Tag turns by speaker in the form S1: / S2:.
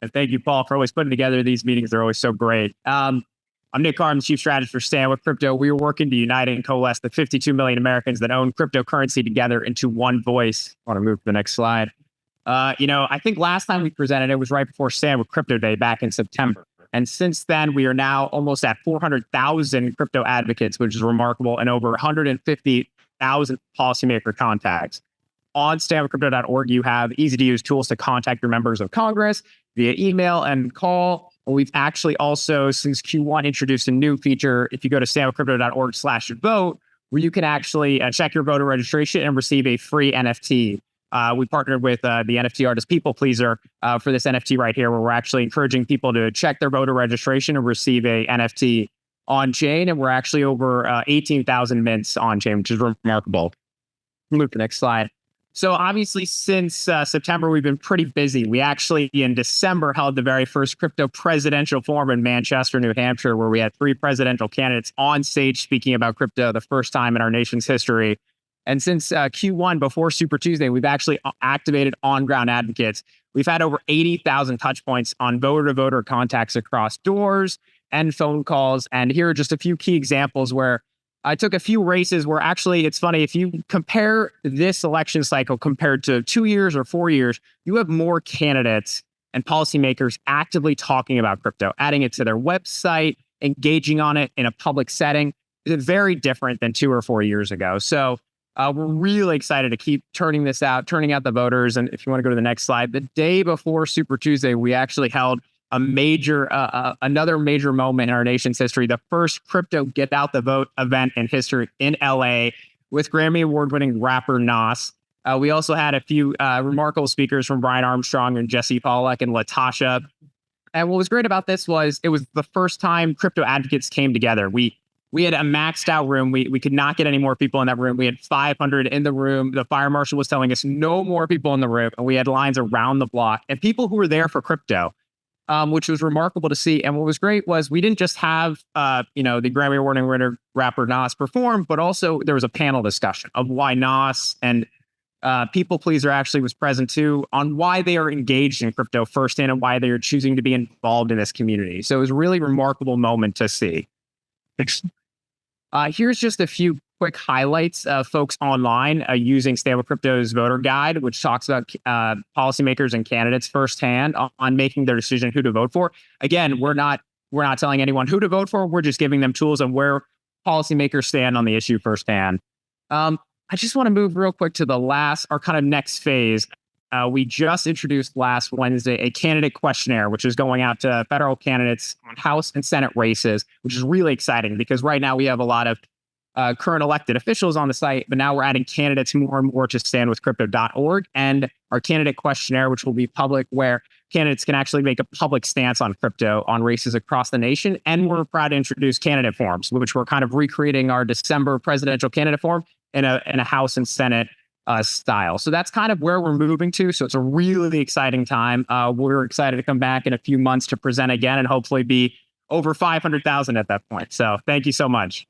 S1: And thank you, Paul, for always putting together these meetings. They're always so great. I'm Nick Carr, I'm the Chief Strategist for Stand With Crypto. We are working to unite and coalesce the 52 million Americans that own cryptocurrency together into one voice. I want to move to the next slide. I think last time we presented, it was right before Stand With Crypto Day back in September. And since then, we are now almost at 400,000 crypto advocates, which is remarkable, and over 150,000 policymaker contacts. On standwithcrypto.org, you have easy-to-use tools to contact your members of Congress via email and call. We've actually also, since Q1, introduced a new feature. If you go to standwithcrypto.org/vote, where you can actually check your voter registration and receive a free NFT. We partnered with the NFT artist People Pleaser for this NFT right here, where we're actually encouraging people to check their voter registration and receive a NFT on chain. And we're actually over 18,000 mints on chain, which is remarkable. Move to the next slide. So obviously, since September, we've been pretty busy. We actually, in December, held the very first crypto presidential forum in Manchester, New Hampshire, where we had 3 presidential candidates on stage speaking about crypto, the first time in our nation's history. And since Q1, before Super Tuesday, we've actually activated on-ground advocates. We've had over 80,000 touch points on voter-to-voter contacts across doors and phone calls. And here are just a few key examples where I took a few races where actually, it's funny, if you compare this election cycle compared to 2 years or 4 years, you have more candidates and policymakers actively talking about crypto, adding it to their website, engaging on it in a public setting. It's very different than 2 or 4 years ago. So we're really excited to keep turning this out, turning out the voters. And if you want to go to the next slide, the day before Super Tuesday, we actually held a major, another major moment in our nation's history, the first crypto Get Out the Vote event in history in LA with Grammy Award-winning rapper Nas. We also had a few remarkable speakers from Brian Armstrong and Jesse Pollack and Latasha. And what was great about this was it was the first time crypto advocates came together. We had a maxed out room. We could not get any more people in that room. We had 500 in the room. The fire marshal was telling us no more people in the room. And we had lines around the block and people who were there for crypto. Which was remarkable to see. And what was great was we didn't just have, the Grammy Award winner rapper Nas perform, but also there was a panel discussion of why Nas and People Pleaser actually was present too on why they are engaged in crypto firsthand and why they are choosing to be involved in this community. So it was a really remarkable moment to see. Here's just a few quick highlights of folks online using Stand With Crypto's voter guide, which talks about policymakers and candidates firsthand on making their decision who to vote for. Again, we're not telling anyone who to vote for. We're just giving them tools on where policymakers stand on the issue firsthand. I just want to move real quick to our kind of next phase. We just introduced last Wednesday a candidate questionnaire, which is going out to federal candidates on House and Senate races, which is really exciting because right now we have a lot of current elected officials on the site, but now we're adding candidates more and more to standwithcrypto.org and our candidate questionnaire, which will be public, where candidates can actually make a public stance on crypto on races across the nation. And we're proud to introduce candidate forms, which we're kind of recreating our December presidential candidate form in a House and Senate style. So that's kind of where we're moving to. So it's a really exciting time. We're excited to come back in a few months to present again and hopefully be over 500,000 at that point. So thank you so much.